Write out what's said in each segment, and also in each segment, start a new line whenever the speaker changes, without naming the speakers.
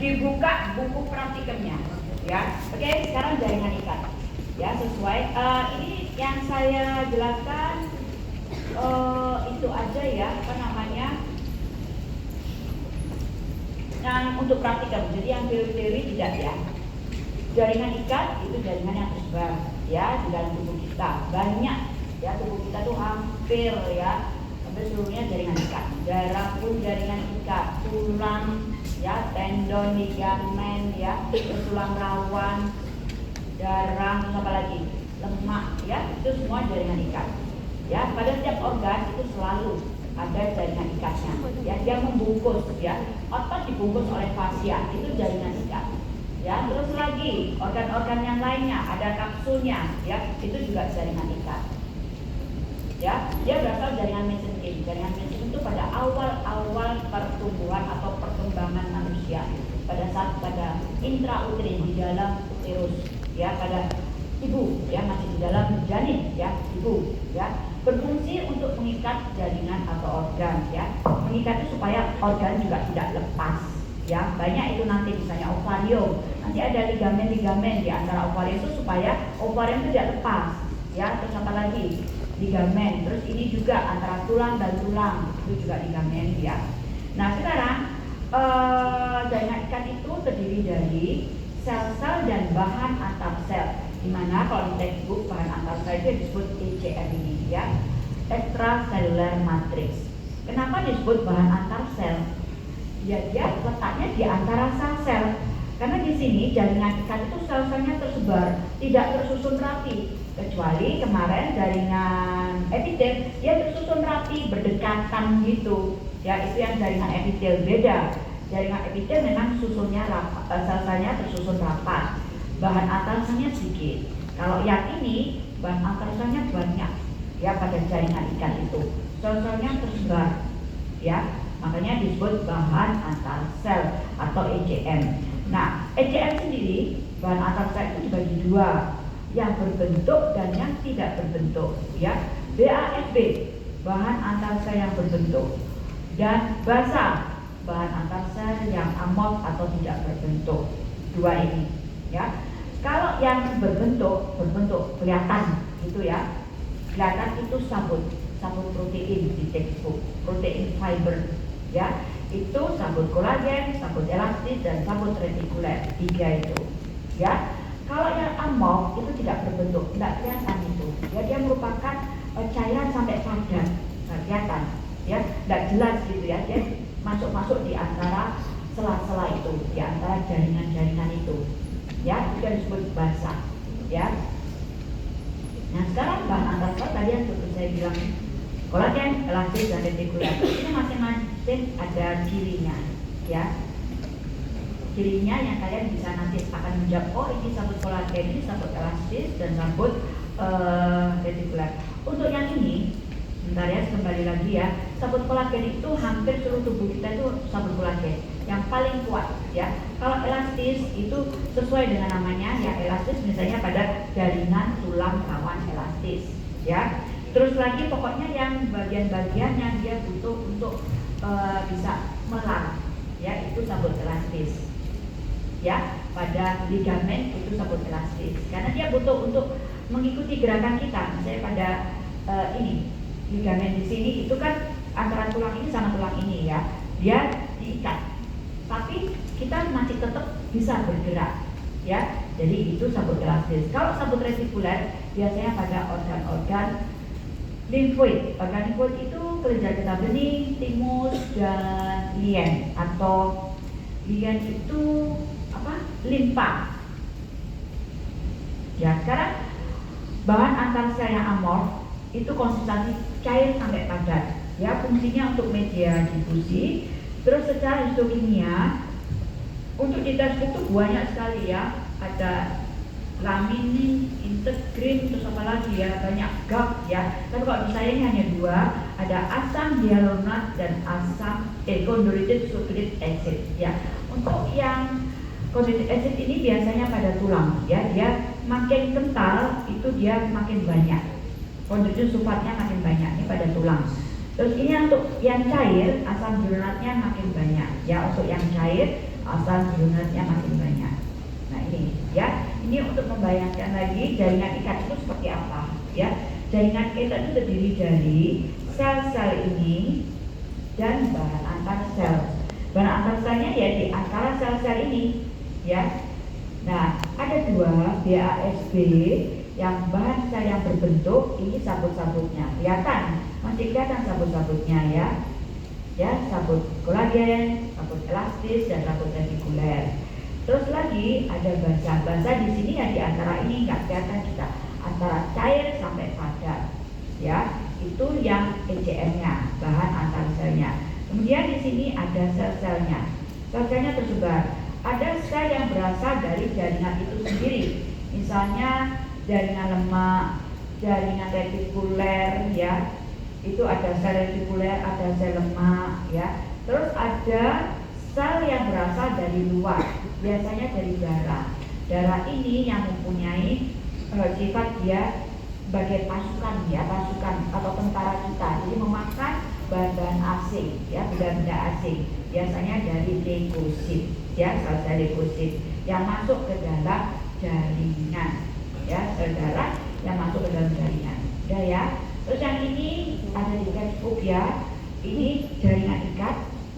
dibuka buku praktikumnya ya. Oke, sekarang jaringan ikat ya, sesuai ini yang saya jelaskan itu aja ya, apa namanya, yang untuk praktikum. Jadi yang teori-teori tidak ya. Jaringan ikat itu jaringan yang tersebar ya di dalam tubuh kita, banyak ya, tubuh kita tuh hampir ya, hampir seluruhnya jaringan ikat. Darah pun jaringan ikat, tulang ya, tendon, ligamen ya, tulang rawan, darah, apa lagi, lemak ya, itu semua jaringan ikat ya. Pada setiap organ itu selalu ada jaringan ikatnya ya, dia membungkus ya, otot dibungkus oleh fascia, itu jaringan ikat ya. Terus lagi organ-organ yang lainnya ada kapsulnya ya, itu juga jaringan ikat ya. Dia berasal jaringan mesenterim. Jaringan mesenterim itu pada awal-awal pertumbuhan atau perkembangan manusia, pada saat pada intrauterin, di dalam uterus ya, pada ibu ya, masih di dalam janin ya, ibu ya, berfungsi untuk mengikat jaringan atau organ ya. Mengikat itu supaya organ juga tidak lepas ya. Banyak itu nanti misalnya ovarium, nanti ada ligamen-ligamen di antara ovarium itu supaya ovarium itu tidak lepas ya. Terus apa lagi, ligamen. Terus ini juga antara tulang dan tulang, itu juga ligamen ya. Nah sekarang jaringan ikat itu terdiri dari sel-sel dan bahan antar sel, dimana kalau di textbook bahan antar sel itu disebut ECM ini ya, extracellular matrix. Kenapa disebut bahan antar sel? Ya dia letaknya di antara sel-sel, karena di sini jaringan ikat itu sel-selnya tersebar, tidak tersusun rapi. Kecuali kemarin jaringan epitel, dia tersusun rapi, berdekatan gitu ya, itu yang jaringan epitel. Beda, jaringan epitel memang susunnya rapat, sel-selnya tersusun rapat, bahan antarselnya sedikit. Kalau yang ini bahan antarselnya banyak ya, pada jaringan ikat itu sel-selnya tersebar ya, makanya disebut bahan antar sel atau ECM. Nah ECM sendiri, bahan antar sel itu dibagi dua, yang berbentuk dan yang tidak berbentuk ya. BASB, bahan antar sel yang berbentuk, dan basa, bahan antar sel yang amorf atau tidak berbentuk. Dua ini ya. Kalau yang berbentuk kelihatan gitu ya, kelihatan itu sabut protein di textbook, protein fiber ya, itu sabut kolagen, sabut elastis, dan sabut retikuler, tiga itu ya. Kalau yang amorf itu tidak berbentuk, tidak kelihatan itu ya, dia merupakan cairan sampai padat, nggak kelihatan ya, tidak jelas gitu ya, dia masuk di antara sela-sela itu, di antara jaringan-jaringan itu ya, itu disebut basa ya. Nah sekarang bahan antar sel tadi yang seperti saya bilang, kolagen, elastis, dan retikuler, ini masing-masing ada cirinya ya. Cirinya yang kalian bisa nanti akan menjawab, oh ini sabut kolagen, ini sabut elastis, dan sabut retikuler. Untuk yang ini, bentar ya, kembali lagi ya, sabut kolagen itu hampir seluruh tubuh kita itu sabut kolagen yang paling kuat ya. Kalau elastis itu sesuai dengan namanya ya, elastis misalnya pada jaringan tulang rawan elastis ya. Terus lagi pokoknya yang bagian-bagian yang dia butuh untuk bisa melar ya, itu sabut elastis ya. Pada ligamen itu sabut elastis, karena dia butuh untuk mengikuti gerakan kita. Misalnya pada ini ligamen di sini itu kan antara tulang ini sama tulang ini ya, dia diikat, tapi kita masih tetap bisa bergerak ya. Jadi itu sabut elastis. Kalau sabut retikuler biasanya pada organ-organ limfoid. Organ limfoid itu kelenjar getah bening, timus, dan lien, atau lien itu apa? Limpa. Ya, sekarang bahan antar sel yang amorf itu konsentrasi cair sampai padat ya, fungsinya untuk media difusi. Terus secara histokimia untuk di textbook itu banyak sekali ya, ada laminin, integrin, terus apa lagi ya, banyak GAP ya. Tapi kalau di saya ini hanya dua, ada asam hyaluronat dan asam chondroitin sulfuric acid ya. Untuk yang chondroitin acid ini biasanya pada tulang ya, dia makin kental itu dia makin banyak, chondroitin sulfatnya makin banyak, ini pada tulang. Terus ini untuk yang cair, asam hyaluronatnya makin banyak ya. Untuk yang cair asal donatnya makin banyak. Nah ini ya, ini untuk membayangkan lagi jaringan ikat itu seperti apa ya. Jaringan ikat itu terdiri dari sel-sel ini dan bahan antar sel. Bahan antar selnya ya di antara sel-sel ini ya. Nah ada dua BASB yang bahan sel yang berbentuk, ini sabut-sabutnya kelihatan, masih kelihatan sabut-sabutnya ya. Ya, sabut kolagen, sabut elastis, dan sabut retikuler. Terus lagi ada basa di sini ya, di antara ini nggak kelihatan kita, antara cair sampai padat. Ya, itu yang ECM-nya, bahan antar selnya. Kemudian di sini ada sel-selnya. Sel-selnya tersebar. Ada sel yang berasal dari jaringan itu sendiri. Misalnya jaringan lemak, jaringan retikuler ya. Itu ada sel retikuler, ada sel lemak ya. Terus ada sel yang berasal dari luar, biasanya dari darah. Darah ini yang mempunyai sifat dia sebagai pasukan ya, pasukan atau tentara kita. Jadi memakan bahan-bahan asing ya, benda-benda asing. Biasanya dari leukosit ya, sel-sel leukosit yang masuk ke dalam jaringan ya, sel darah yang masuk ke dalam jaringan. Udah ya. Terus yang ini ada di textbook ya. Ini jaringan ikat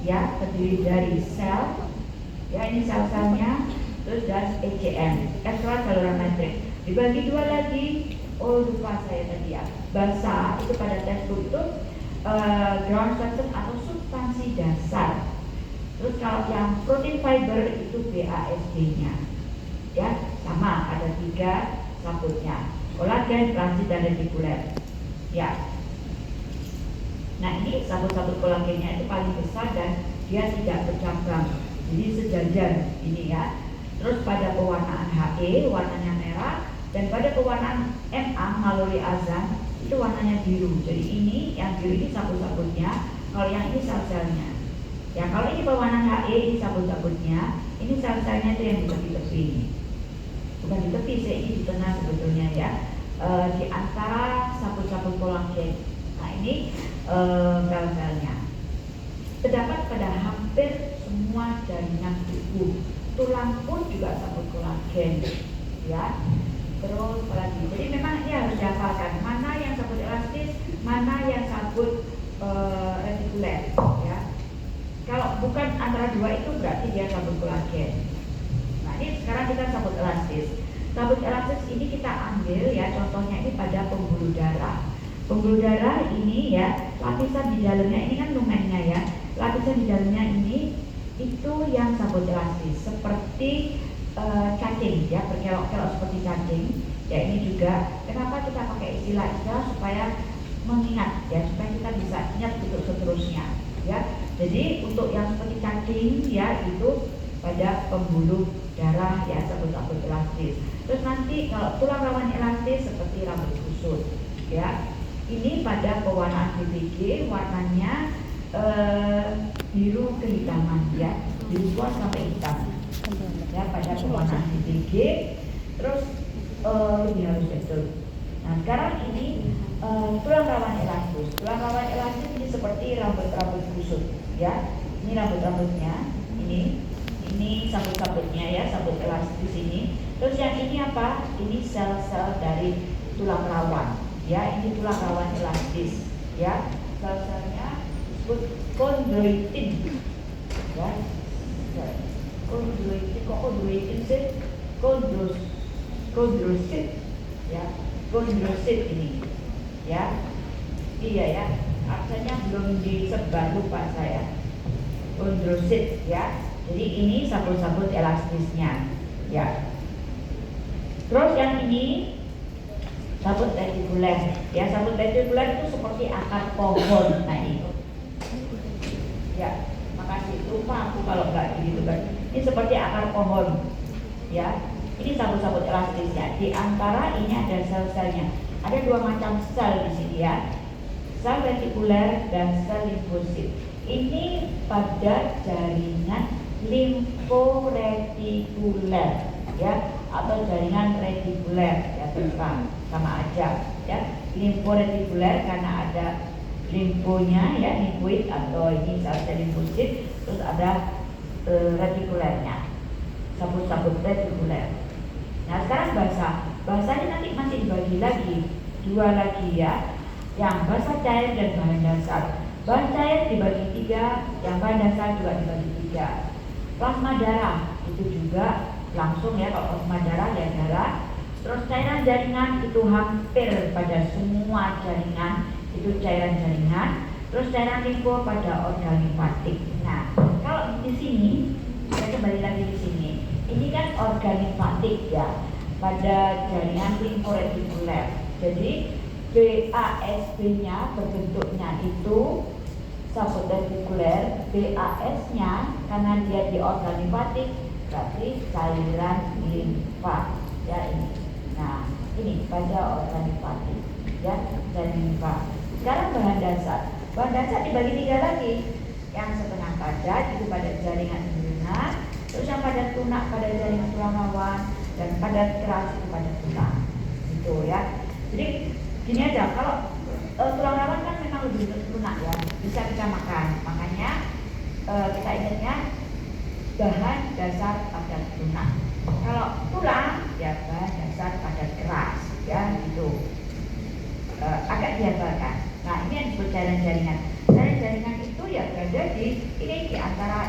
ya, terdiri dari sel ya, ini sel-selnya, terus dan ECM, extracellular matrix. Dibagi dua lagi. Oh lupa saya tadi ya, bahasa itu pada textbook itu ground substance atau substansi dasar. Terus kalau yang protein fiber itu BASD-nya ya, sama ada 3 sabutnya, kolagen, elastis, dan retikuler ya. Nah ini sabut-sabut kolagennya itu paling besar dan dia tidak bercabang, jadi sejajar ini ya. Terus pada pewarnaan HE warnanya merah, dan pada pewarnaan MA melalui azan itu warnanya biru. Jadi ini yang biru ini sabut-sabutnya, kalau yang ini sel-selnya. Ya kalau ini pewarnaan HE ini sabut-sabutnya, ini sel-selnya itu yang di tepi-tepi ini. Bukan di tepi sih, ini di tengah sebetulnya ya. Di antara sabut-sabut kolagen. Nah ini sel-selnya. Terdapat pada hampir semua jaringan tubuh. Tulang pun juga sabut kolagen ya. Terus apalagi, jadi memang ini harus dihafalkan mana yang sabut elastis, mana yang sabut retikuler ya. Kalau bukan antara dua itu berarti dia sabut kolagen. Nah ini sekarang kita sabut elastis. Sabut elastis ini kita ambil ya, contohnya ini pada pembuluh darah. Pembuluh darah ini ya, lapisan di dalamnya ini kan lumennya ya. Lapisan di dalamnya ini itu yang sabut elastis, seperti cacing ya, berkelok-kelok seperti cacing ya. Ini juga kenapa kita pakai istilah-istilah supaya mengingat ya, supaya kita bisa ingat untuk seterusnya ya. Jadi untuk yang seperti cacing ya, itu pada pembuluh darah ya, sabut-sabut elastis. Terus nanti kalau tulang rawan elastis seperti rambut kusut ya, ini pada pewarnaan BPG warnanya biru kehitaman ya, biru tua sampai hitam ya pada pewarnaan BPG. Terus ini harus betul. Nah sekarang ini tulang rawan elastis. Tulang rawan elastis ini seperti rambut-rambut kusut ya. Ini rambut-rambutnya, ini sabut-sabutnya ya, sabut elastis ini. Terus yang ini apa? Ini sel-sel dari tulang rawan ya. Ini tulang rawan elastis ya. Sel-selnya disebut kondroitin ya. Kondroitin, kok kondroitin sih? Kondrosit ya, kondrosit ini ya. Iya ya, aksennya belum disebar, lupa saya. Kondrosit ya. Jadi ini sabut-sabut elastisnya ya. Terus yang ini sabut retikuler ya. Sabut retikuler itu seperti akar pohon. Nah ini ya, makasih, lupa aku kalau nggak gitu kan. Ini seperti akar pohon ya. Ini sabut-sabut elastisnya. Di antara ini ada sel-selnya. Ada 2 macam sel di sini ya. Sel retikuler dan sel limfosit. Ini pada jaringan limforetikuler ya, atau jaringan retikuler ya, terserah, sama aja ya. Limforetikuler karena ada limfonya ya, limfoid, atau ini sel-sel limfosit. Terus ada retikulernya, sabut-sabut retikuler. Nah sekarang bahasanya nanti masih dibagi lagi dua lagi ya, yang basa cair dan bahan dasar. Bahan cair dibagi 3, yang bahan dasar juga dibagi 3. Plasma darah itu juga langsung ya, kalau plasma darah ya darah. Terus cairan jaringan itu hampir pada semua jaringan itu cairan jaringan. Terus cairan limfo pada organ limfatik. Nah kalau di sini saya kembali lagi di sini. Ini kan organ limfatik ya, pada jaringan limforetikuler. Jadi BASB-nya berbentuknya itu sabut retikuler, BAS-nya karena dia di organ limfatik berarti cairan limfa ya ini. Nah ini pada organ limfatik ya, cairan limfa. Sekarang bahan dasar. Bahan dasar dibagi 3 lagi. Yang setengah padat itu pada jaringan embryonar, terus yang padat lunak pada jaringan tulang rawan, dan padat keras itu pada tulang. Gitu ya. Jadi gini aja, kalau tulang rawan kan memang lebih lunak ya, bisa kita makan. Makanya kita ingatnya bahan dasar padat lunak. Kalau tulang ya bahan dasar padat keras ya gitu. Agak diabarkan. Nah ini yang disebut cairan jaringan. Cairan jaringan itu ya berada di ini, di antara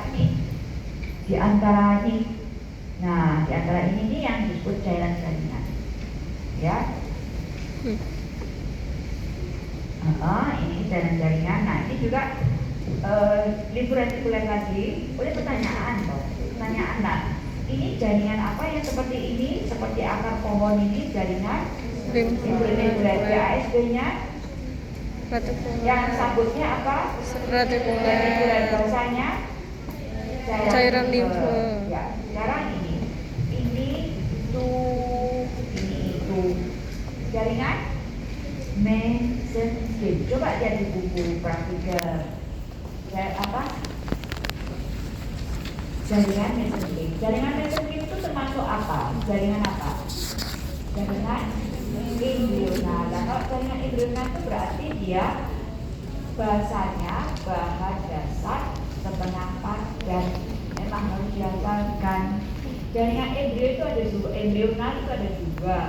ini. Nah di antara ini yang disebut cairan jaringan. Ya. Ini cairan jaringan. Nah ini juga limforetikuler lagi. Boleh pertanyaan nah, ini jaringan apa yang seperti ini, seperti akar pohon ini, jaringan limforetikuler. ASB-nya yang sabutnya apa? Retikuler. Bahasanya cairan limfo. Ya, sekarang ini itu jaringan mesenkim. Coba lihat di buku praktikal. Jaringan mesenkim. Jaringan mesenkim itu termasuk apa? Jaringan apa? Jaringan embryonar. Nah, kalau jaringan embryonar itu berarti dia bahasanya bahan dasar setengah padat. Memang harus dihafalkan. Jaringan embrio itu ada dua, embryonar itu ada 2,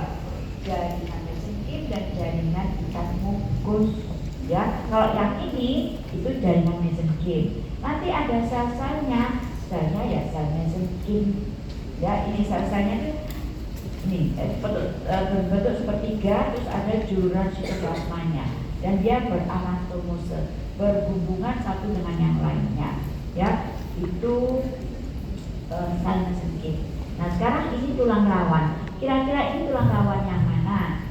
jaringan mesenkim dan jaringan ikat mukus. Ya, kalau yang ini itu jaringan mesenkim. Nanti ada sel-selnya ya sel mesenkim. Ya, ini sel-selnya itu ini berbentuk sepertiga, terus ada juluran sitoplasmanya dan dia beranastomose, berhubungan satu dengan yang lainnya. Ya, itu sel mesenkim. Nah sekarang ini tulang rawan. Kira-kira ini tulang rawan yang mana?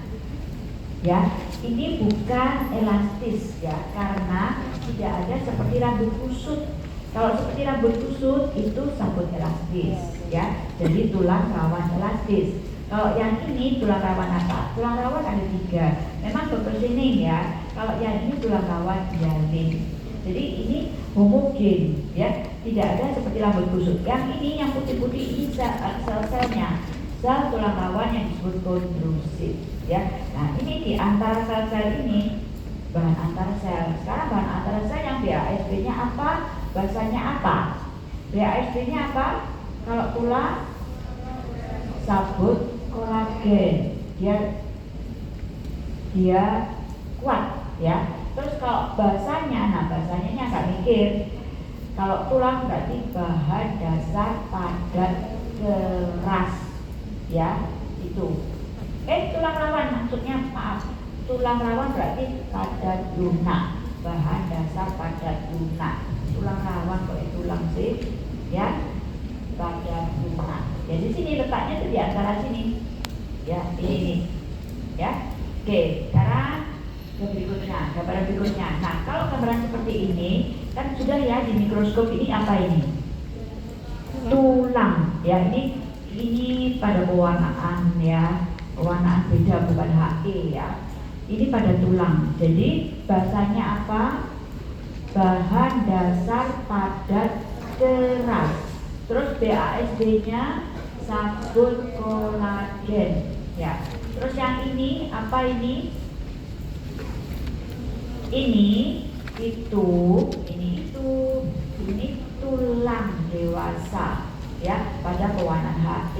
Ya, ini bukan elastis ya, karena tidak ada seperti rambut kusut. Kalau seperti rambut kusut itu sabut elastis ya, jadi tulang rawan elastis. Kalau yang ini tulang rawan apa? Tulang rawan ada 3. Memang berpersening ya. Kalau yang ini tulang rawan hialin. Jadi ini homogen ya, tidak ada seperti rambut kusut. Yang ini yang putih-putih ini sel-selnya, sel tulang rawan yang disebut kondrosit ya. Nah ini di antara sel-sel ini bahan antar sel. Sekarang bahan antar sel yang BASB-nya apa? Bahasanya apa? BASB-nya apa? Kalau tulang sabut kolagen, dia kuat ya. Terus kalau bahasanya, bahasanya agak mikir. Kalau tulang berarti bahan dasar padat keras ya, itu. Tulang rawan maksudnya, maaf. Tulang rawan berarti padat lunak, bahan dasar padat lunak. Tulang rawan kok tulang sih ya, padat lunak. Jadi sini letaknya itu di antara sini ya, ini ya. Oke, sekarang berikutnya, gambaran berikutnya. Nah, kalau gambaran seperti ini kan sudah ya, di mikroskop ini apa ini? Tulang ya, ini pada pewarnaan ya, pewarnaan beda bukan HE ya. Ini pada tulang. Jadi bahasanya apa? Bahan dasar padat keras. Terus BASD-nya sabut kolagen ya. Terus yang ini apa ini? Ini itu tulang dewasa ya pada pewarnaan HT.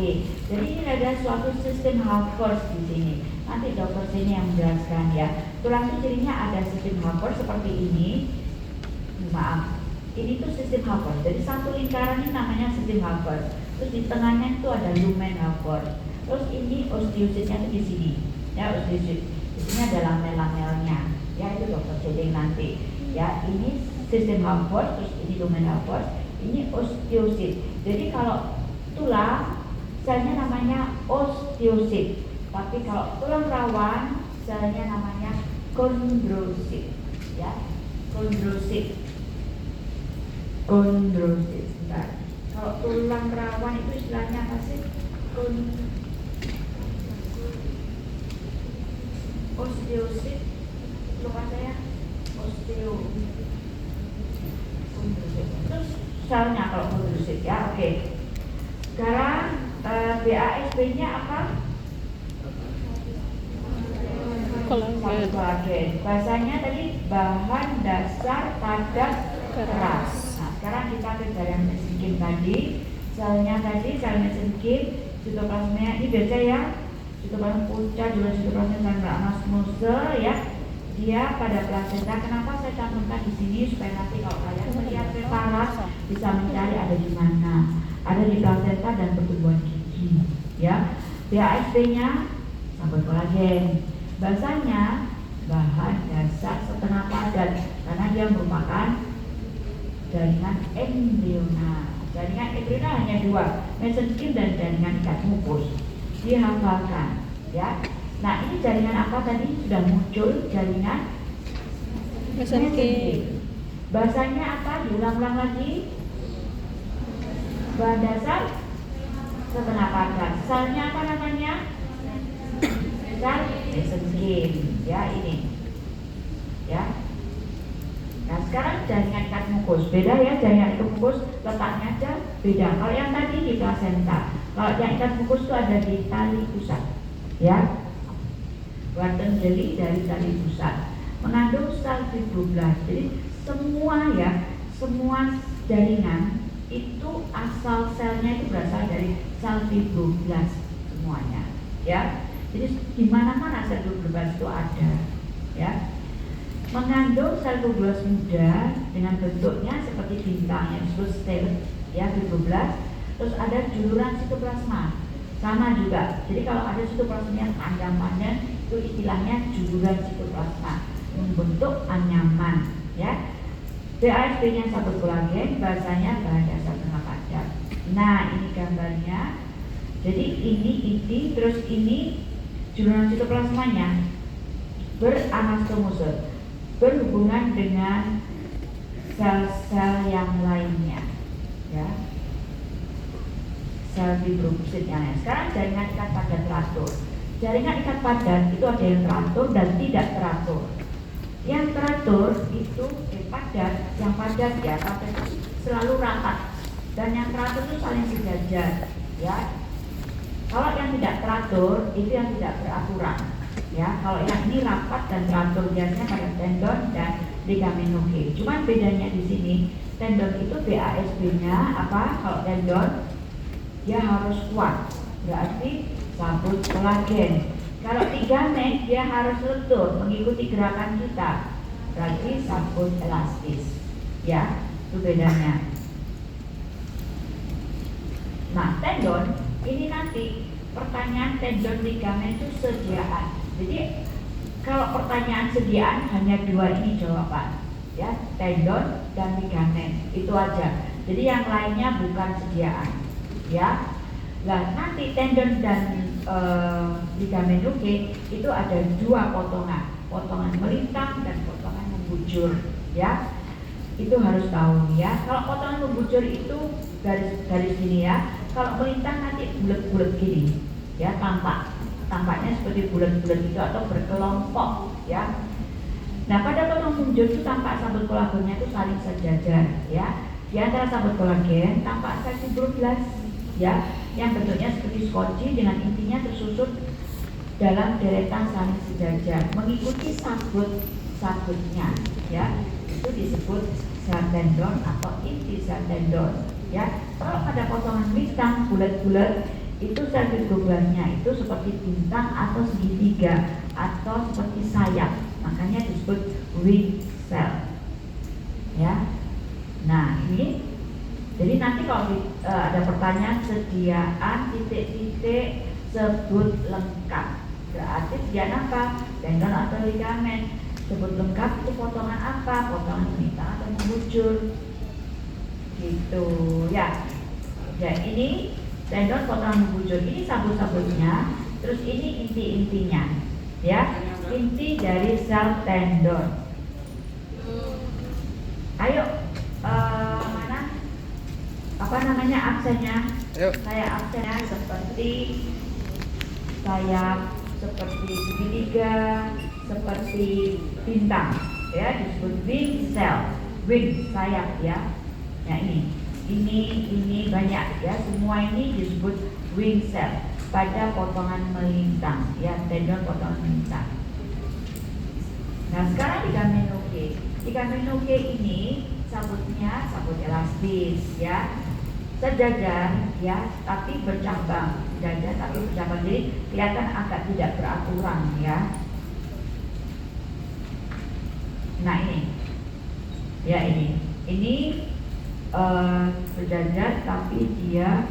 Jadi ini ada suatu sistem Haber di sini. Nanti dokter sini yang menjelaskan ya. Tulang itu cirinya ada sistem Haber seperti ini. Maaf, ini tuh sistem Haber. Jadi satu lingkaran ini namanya sistem Haber. Terus di tengahnya itu ada lumen Haber. Terus ini osteositnya itu di sini. Ya, osteosit. Di sini ada lamel-lamelnya. Ya, itu dokter jadi nanti. Ya, ini sistem Haber, terus ini lumen Haber, ini osteosit. Jadi kalau tulang selnya namanya osteosit. Tapi kalau tulang rawan selnya namanya kondrosit. Ya, kondrosit. Kondrosit. Bentar. Kalau tulang rawan itu istilahnya apa sih? Osteosit. Lupa saya. Terus selnya kalau kondrosit ya, oke. Sekarang BASB-nya apa? Kolagen. Bahasanya tadi bahan dasar padat keras. Nah, sekarang kita ke dalam mesenkim tadi. Selnya tadi sel mesenkim, sitoplasmanya ini biasa ya. Sitoplasma puncak juga sitoplasma anasmose ya. Dia pada plasenta. Kenapa saya cantumkan di sini supaya nanti kalau kalian melihat preparat bisa mencari ada di mana. Ada di plasenta dan pertumbuhan gigi ya. BASB-nya sabun kolagen. Bahasanya bahan dasar setengah padat karena dia merupakan jaringan embrional. Jaringan embrional hanya dua, mesenkim dan jaringan ikat mukus. Dihafalkan ya. Nah, ini jaringan apa tadi sudah muncul, jaringan mesenkim. Bahasanya apa? Diulang-ulang lagi. Bahan dasar setengah padat. Selnya apa namanya? Sel mesenkim. Ya, ini. Ya. Nah, sekarang jaringan ikat mukus. Beda ya, jaringan ikat mukus letaknya aja beda. Kalau yang tadi di plasenta. Kalau yang ikat mukus itu ada di tali pusat. Ya. Warten jeli dari tali pusat mengandung sel fibroblast. Jadi semua jaringan itu asal selnya itu berasal dari sel fibroblast semuanya ya. Jadi di mana-mana sel fibroblast itu ada ya. Mengandung sel fibroblast muda dengan bentuknya seperti bintang yang disebut stel ya, fibroblast. Terus ada juluran sitoplasma sama juga. Jadi kalau ada sitoplasma yang panjang-panjang itu istilahnya juluran sitoplasma, membentuk anyaman ya. BASB-nya sabun kolagen, bahasanya bahan dasar setengah padat. Nah, ini gambarnya. Jadi ini inti, terus ini juluran sitoplasmanya beranastomose, berhubungan dengan sel-sel yang lainnya ya. Sel fibrosit yang lain. Sekarang jaringan ikat padat teratur. Jaringan ikat padat itu ada yang teratur dan tidak teratur. Yang teratur itu padat, yang padat ya, padat itu selalu rapat. Dan yang teratur itu saling sejajar ya. Kalau yang tidak teratur itu yang tidak beraturan ya. Kalau yang ini rapat dan teratur biasanya pada tendon dan ligamen nuke. Cuman bedanya di sini, tendon itu BASB-nya apa? Kalau tendon dia harus kuat, berarti sabun kolagen. Kalau ligamen dia harus lentur mengikuti gerakan kita, berarti sabun elastis ya. Itu bedanya. Nah, tendon ini nanti pertanyaan tendon ligamen itu sediaan. Jadi kalau pertanyaan sediaan hanya dua ini jawaban ya, tendon dan ligamen itu aja. Jadi yang lainnya bukan sediaan ya. Nah, nanti tendon dan ligamen nuke itu ada dua potongan, potongan melintang dan potongan membujur ya. Itu harus tahu ya. Kalau potongan membujur itu garis gini ya. Kalau melintang nanti bulat-bulat gini ya, tampaknya seperti bulat-bulat itu atau berkelompok ya. Nah, pada potongan membujur itu tampak sabun kolagennya itu saling sejajar ya. Di antara sabun kolagen tampak sel fibroblast ya, yang bentuknya seperti skoci dengan intinya tersusun dalam deretan saling sejajar mengikuti sabunnya ya. Itu disebut sel tendon atau inti sel tendon. Ya, kalau pada potongan bintang bulat-bulat itu sel fibroblasnya itu seperti bintang atau segitiga atau seperti sayap, makanya disebut wing cell. Ya, nah ini jadi nanti kalau ada pertanyaan sediaan titik-titik sebut lengkap, berarti sediaan apa? Tendon atau ligamen. Sebut lengkap itu potongan apa? Potongan bintang atau membujur, gitu ya. Ya ini tendon potongan membujur, ini sabut-sabutnya, terus ini inti-intinya, ya, inti dari sel tendon. Ayo, mana? Apa namanya absennya?
Ayo.
Saya absennya seperti sayap, seperti segitiga, seperti bintang, ya, disebut wing cell, wing sayap, ya. Nah ini banyak, ya, semua ini disebut wing cell pada potongan melintang, ya, tendon potongan melintang. Nah sekarang ligamen ini sabutnya sabut elastis, ya, sejajar, ya, tapi bercabang, sejajar tapi bercabang, jadi kelihatan agak tidak beraturan, ya. Nah ini, ya ini berjajar tapi dia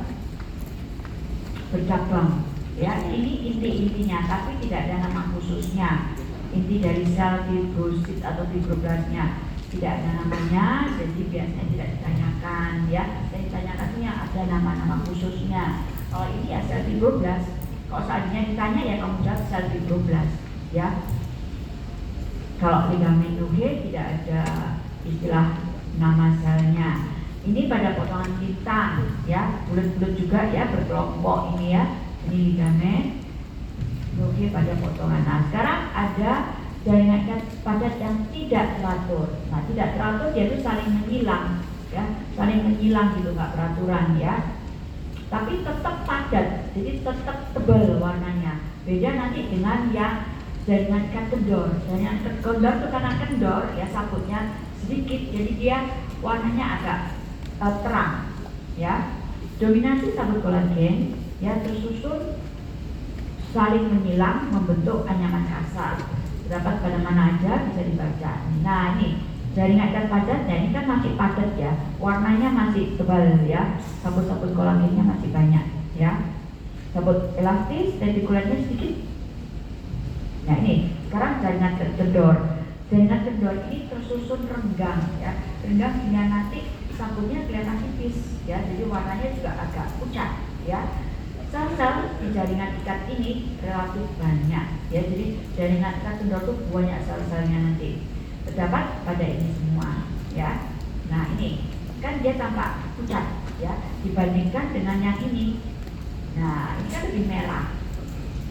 bercabang, ya. Ini inti-intinya tapi tidak ada nama khususnya. Inti dari sel fibrosit atau fibroblasnya tidak ada namanya, jadi biasanya tidak ditanyakan, ya. Yang ditanyakan itu yang ada nama-nama khususnya. Kalau ini ya sel fibroblas, kalau seandainya ditanya ya kamu jawab sel fibroblas, ya. Kalau ligamen Luhe tidak ada istilah nama selnya. Ini pada potongan bintang, ya, bulat-bulat juga, ya, berkelompok ini, ya. Ini ligamen Luhe pada potongan. Nah sekarang ada jaringan ikat padat yang tidak teratur. Nah tidak teratur yaitu saling menyilang, ya, saling menyilang gitu, nggak peraturan, ya. Tapi tetap padat, jadi tetap tebal warnanya. Beda nanti dengan yang jaringan ikat kendor. Jaringan ikat kendor itu karena kendor, ya, sabutnya sedikit, jadi dia warnanya agak terang, ya. Dominasi sabut kolagen, ya, tersusun saling menyilang membentuk anyaman kasar. Terdapat pada mana aja bisa dibaca. Nah ini jaringan ikat padat, nah ini kan masih padat, ya, warnanya masih tebal, ya, sabut-sabut kolagennya masih banyak, ya. Sabut elastis, retikulernya sedikit. Nah ini sekarang jaringan kendor. Jaringan kendor ini tersusun renggang, ya, renggang hingga nanti sabutnya kelihatan tipis, ya, jadi warnanya juga agak pucat, ya. Sel-sel di jaringan ikat ini relatif banyak, ya, jadi jaringan ikat kendor itu banyak sel-selnya nanti. Terdapat pada ini semua, ya. Nah ini kan dia tampak pucat, ya, dibandingkan dengan yang ini. Nah ini kan lebih merah,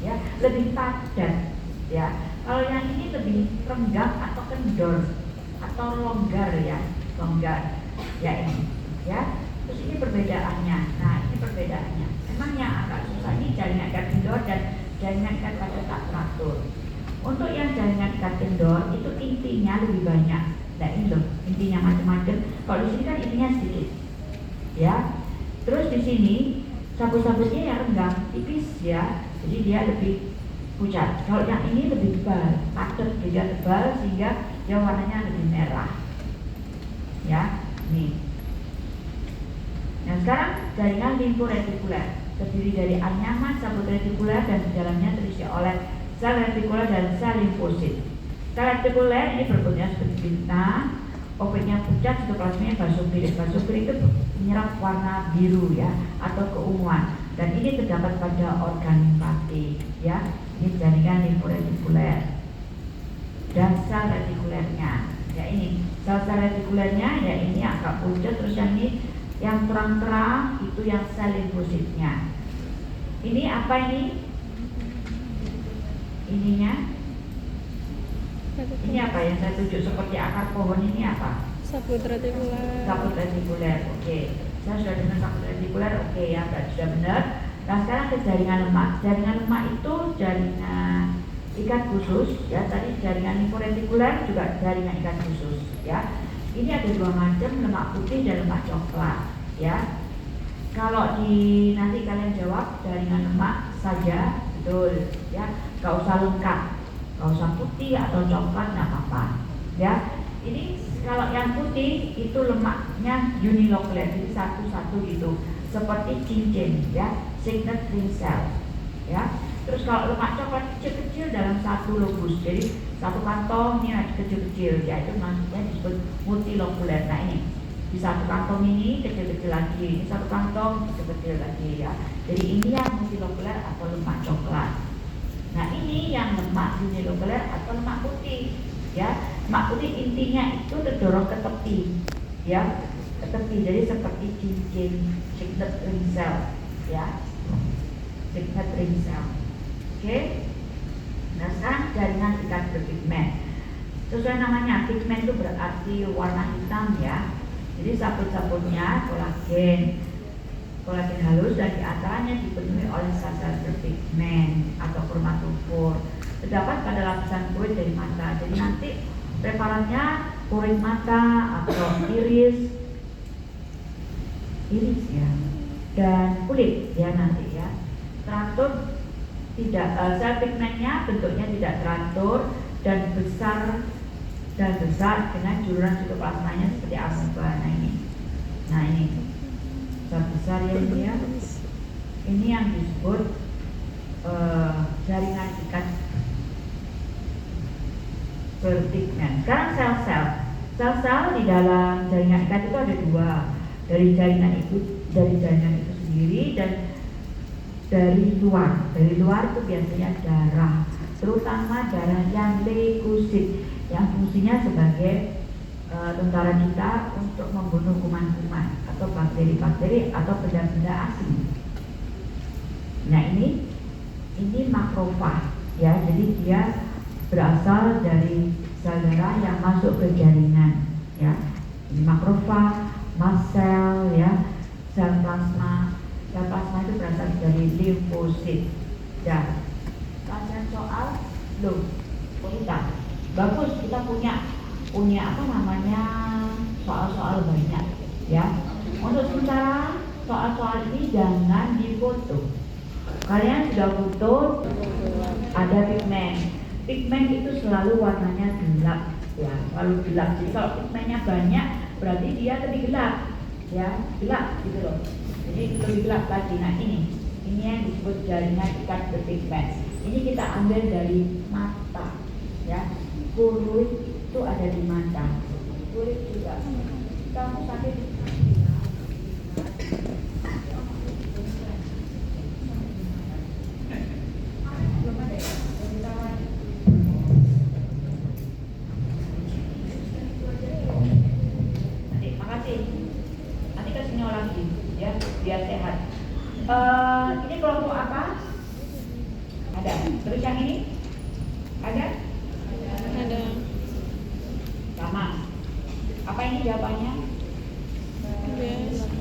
ya, lebih padat, ya. Kalau yang ini lebih renggang atau kendor atau longgar, ya, longgar, ya, ini, ya. Terus ini perbedaannya. Nah ini perbedaannya. Memang yang agak susah ini jaringan ikat kendor dan jaringan ikat padat tak teratur. Untuk yang jaringan ikat kendor itu intinya lebih banyak. Nah ini loh, intinya macam-macam. Kalau di sini kan intinya sedikit, ya. Terus di sini sabut-sabutnya yang renggang, tipis, ya. Jadi dia lebih pucat. Kalau yang ini lebih tebal, padat, dia tebal sehingga dia warnanya lebih merah, ya. Nih. Nah sekarang jaringan limforetikuler terdiri dari anyaman sabut retikuler dan di dalamnya terisi oleh sel retikuler dan sel limfosit. Sel retikuler ini berbentuknya seperti bintang, obatnya pucat, sitoplasmanya basofil. Basofil itu menyerap warna biru, ya, atau keunguan. Dan ini terdapat pada organ limpatik, ya. Ini jaringan limforetikuler dan sel retikulernya. Ya ini sel-sel retikulernya, ya, ini agak pucat, terus yang ini yang terang-terang itu yang sel limfositnya. Ini apa ini? Ininya? Ini apa yang saya tunjuk seperti akar pohon ini apa?
Sabut retikuler.
Sabut retikuler, oke. Saya sudah dengar sabut retikuler, oke, ya, berarti sudah benar. Nah sekarang ke jaringan lemak. Jaringan lemak itu jaringan ikat khusus, ya. Tadi jaringan limforetikuler juga jaringan ikat khusus, ya. ini ada dua macam, lemak putih dan lemak coklat, ya. Kalau nanti kalian jawab jaringan lemak saja, betul, ya. Gak usah lengkap, gak usah putih atau coklat, nggak apa-apa, ya. Ini kalau yang putih itu lemaknya unilokuler, jadi satu-satu gitu, seperti cincin, ya, signet ring cell, ya. Terus kalau lemak coklat kecil-kecil dalam satu lobus, jadi satu kantong ini kecil-kecil, ya itu maksudnya disebut multilokuler. Nah ini di satu kantong ini kecil-kecil lagi, ini satu kantong kecil-kecil lagi, ya. Jadi ini yang multilokuler atau lemak coklat. Nah ini yang lemak unilokuler atau lemak putih, ya. Lemak putih intinya itu terdorong ke tepi, ya, ke tepi. Jadi seperti cincin signet ring cell, ya, signet ring cell. Oke. Nah sekarang jaringan ikat berpigmen. Sesuai namanya, pigmen itu berarti warna hitam, ya. Jadi sabun-sabunnya kolagen halus dan diantaranya dipenuhi oleh sel-sel berpigmen atau kromatofor. Terdapat pada lapisan kulit dari mata. Jadi nanti preparatnya kulit mata atau iris ya, dan kulit, ya nanti, ya. Teratur tidak, sel pigmennya bentuknya tidak teratur dan besar dengan juluran sitoplasmanya seperti amoeba. Nah ini besar ya ini, ya. Ini yang disebut jaringan ikat berpigmen. Sekarang sel-sel di dalam jaringan ikat itu ada dua, dari jaringan itu sendiri dan dari luar itu biasanya darah, terutama darah yang leukosit yang fungsinya sebagai tentara kita untuk membunuh kuman-kuman atau bakteri-bakteri atau benda-benda asing. Nah ini makrofag, ya, jadi dia berasal dari sel darah yang masuk ke jaringan, ya. Ini makrofag, mast cell, ya, sel plasma. Sel plasma itu berasal dari limfosit. Ya, tanya soal kita bagus, kita punya soal-soal banyak, ya. Untuk sementara soal-soal ini jangan difoto. Kalian sudah foto ada pigmen itu selalu warnanya gelap, ya, selalu gelap. Jadi kalau pigmennya banyak berarti dia lebih gelap, ya, gelap gitu loh. Jadi lebih gelap lagi. Nah ini yang disebut jaringan ikat berpigmen. Ini kita ambil dari mata, ya. Kulit itu ada di mata. Kulit juga. Kamu sakit? Nanti kesini lagi, ya, biar sehat. Ini kelompok apa? Ada. Terus yang ini? Ada?
Ada.
Sama. Apa ini jawabannya?
Yes.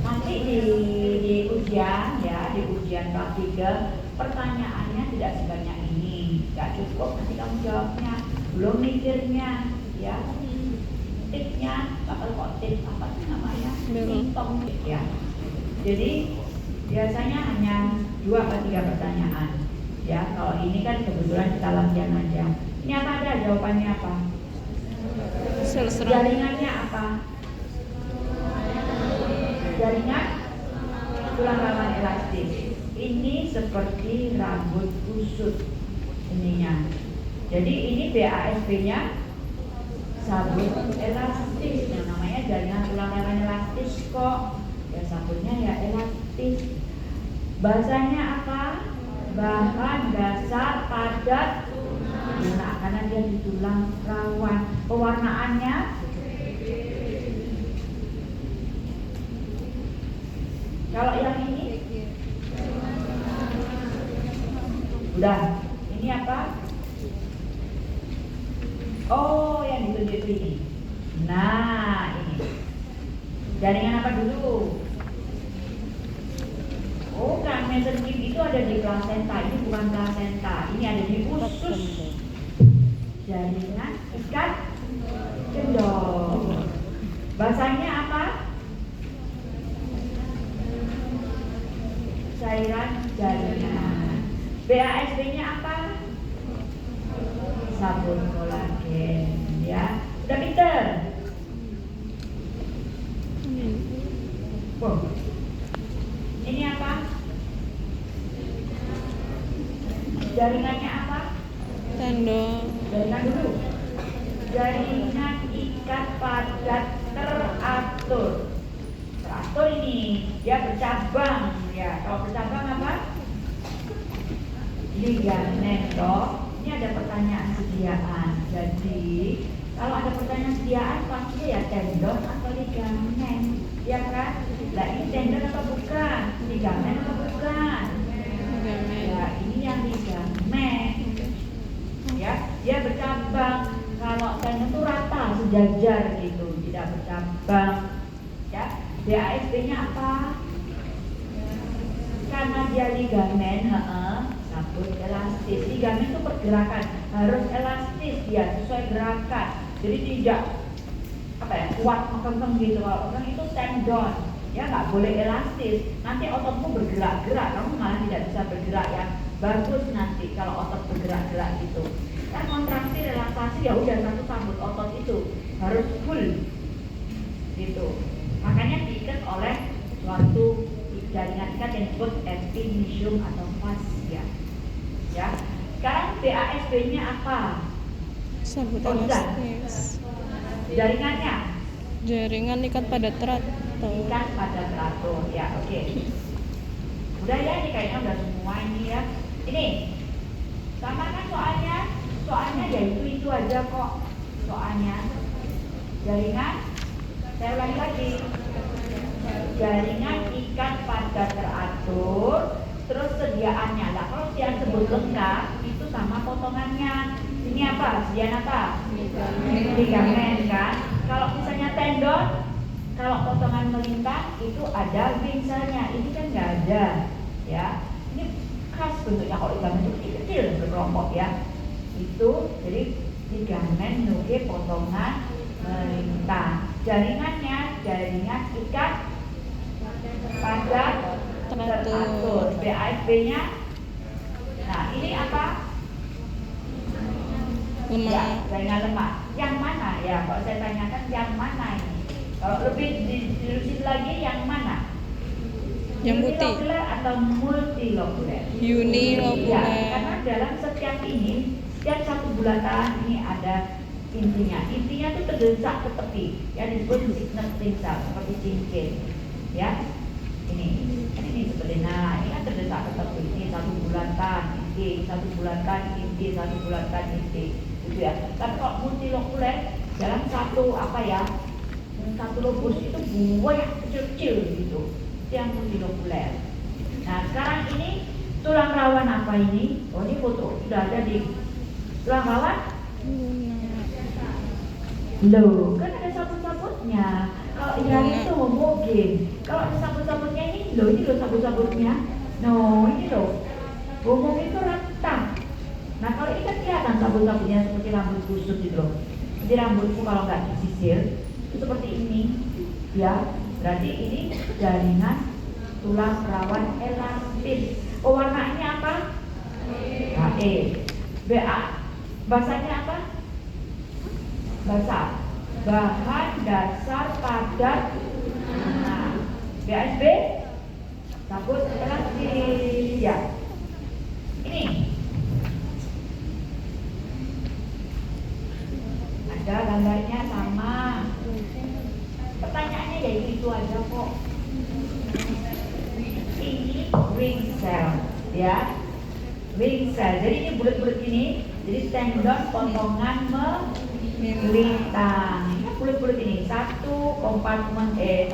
Nanti di ujian, ya, di ujian praktikum pertanyaannya tidak sebanyak ini, tidak cukup. Nanti kamu jawabnya, belum mikirnya, ya. Tipnya, apa sih namanya? Hitung, ya. Jadi biasanya hanya 2 atau 3 pertanyaan, ya. Kalau ini kan kebetulan kita latihan aja. Ini apa ada jawabannya apa? Jaringannya apa? Jaringan tulang rawan elastis. Ini seperti rambut kusut ininya. Jadi ini BASB-nya sabun elastis. Nah, namanya jaringan tulang rawan elastis kok. Ya sabunnya ya elastis. Bahasanya apa? Bahan dasar padat. Nah, karena dia di tulang rawan. Pewarnaannya kalau yang ini udah. Ini apa? Oh, yang ditunjuk ini. Nah, ini jaringan apa dulu? Oh, kan mesenchim itu ada di plasenta. Ini bukan plasenta. Ini ada di usus. Jaringan ikat Kendor. Bahasanya apa? Cairan jaringan. BASD-nya apa? Sabun kolagen, ya. Udah pinter? Oh. Ini apa? Jaringannya apa?
Tendon.
Jaringan dulu. Jaringan ikat padat teratur. Teratur ini dia bercabang, ya. Kalau bercabang apa? Ligamen toh. Ini ada pertanyaan sediaan. Jadi kalau ada pertanyaan sediaan pasti ya tendon atau ligamen, ya kan? Nah ini tendon atau bukan? Ligamen atau bukan?
Ligamen.
Ya ini yang ligamen. Ya, dia bercabang. Kalau tendon itu rata, sejajar gitu, tidak bercabang. Ya, DASD-nya apa? Karena dia ligamen, sabut elastis. Ligamen itu pergerakan, harus elastis dia sesuai gerakan. Jadi tidak kuat mengkengkeng gitu. Kalau orang itu tendon, ya nggak boleh elastis. Nanti ototmu bergerak-gerak, kamu malah tidak bisa bergerak ya. Bagus nanti kalau otot bergerak-gerak gitu. Kan kontraksi relaksasi ya udah satu sambut otot itu harus full gitu. Makanya diikat oleh suatu jaringan ikat yang disebut epimysium atau fascia. Ya. Sekarang BASB-nya apa?
Sabut elastis.
Jaringannya?
Jaringan ikat padat teratur.
Ikat padat teratur. Ya, oke. Udah ya, ini kayaknya udah semua ini ya. Ini sama kan soalnya? Soalnya ya itu aja kok soalnya. Jaringan, saya ulangi lagi. Jaringan ikat padat teratur, terus sediaannya. Lah kalau sediaan sebut lengkap itu sama potongannya. Ini apa? Sediaan apa? Ligamen kan. Kalau misalnya tendon, kalau potongan melintang itu ada wingselnya. Ini kan nggak ada, ya. Ini khas bentuknya kalau ligamen itu kecil berkelompok ya. Itu jadi ligamen nuke potongan melintang. Jaringannya jaringan ikat padat teratur. BASB-nya. Nah ini apa?
Lemak.
Ya, jaringan lemak. Yang mana ya? Kalau saya tanyakan yang mana ini? Kalau lebih dilurusin lagi yang mana?
Yang putih.
Unilokuler atau multilokuler?
Unilokuler.
Ya, karena dalam setiap ini, setiap satu bulatan ini ada intinya. Intinya itu terdesak ke tepi, ya disebut signature cell seperti cincin, ya. Ini seperti ini kan terdesak ke tepi. Ini satu bulatan inti, satu bulatan inti, satu bulatan inti, gitu ya. Tapi kalau multilokuler dalam satu satu lobus itu banyak kecil-kecil gitu. Yang multilokuler. Nah sekarang ini tulang rawan apa ini? Oh ini foto sudah ada di tulang rawan. Loh kan ada sabut-sabutnya. Kalau yang itu homogen. Kalau ada sabut-sabutnya ini loh sabut-sabutnya. No ini loh homogen itu rata. Nah kalau ini kan kelihatan sabut-sabutnya seperti rambut kusut gitu loh. Jadi rambutku kalau nggak disisir itu seperti ini, ya. Berarti ini jaringan tulang rawan elastis. Oh warnanya apa? HE. BA. Bahasanya apa? Bahasa. Bahan dasar padat. Nah, BASB sabut elastis. Ya. Ini. Ada gambarnya sama. Pertanyaannya ya itu aja kok. Ini ring cell, ya. Ring cell. Jadi ini bulat-bulat ini. Jadi tendon potongan melintang. Ini bulat-bulat ini. Satu kompartemen. Ini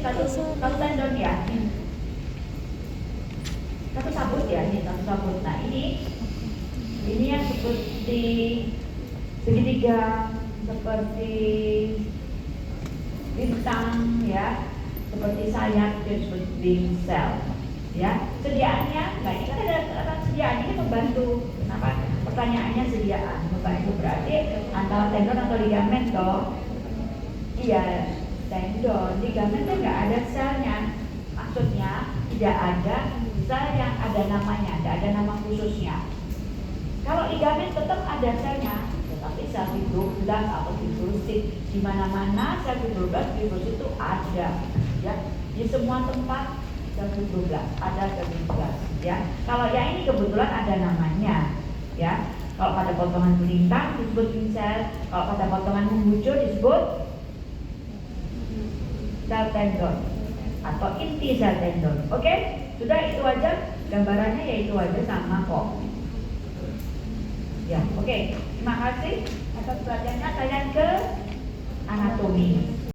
satu tendon ya. Satu sabut ya. Ini satu sabut. Nah ini yang seperti segitiga, seperti bintang ya, seperti sayap disebut wing cell ya. Sediaannya, nah ini kan ada sediaan ini membantu. Kenapa? pertanyaannya sediaan. Bukan itu berarti antara tendon atau ligamen toh? Iya, tendon. Ligamen itu nggak ada selnya. Maksudnya tidak ada sel yang ada namanya, tidak ada nama khususnya. Kalau ligamen tetap ada selnya, tetapi sel fibroblas atau fibrosit di mana-mana sel fibroblas fibrosit itu ada, ya, di semua tempat sel fibroblas ada sel fibroblas, ya. Kalau yang ini kebetulan ada namanya, ya. Kalau pada potongan melintang disebut pincel, kalau pada potongan membujur disebut sel tendon atau inti sel tendon. Oke, sudah itu aja gambarannya, yaitu aja sama kok. Ya, oke. Terima kasih atas perhatiannya. Saya ke anatomi.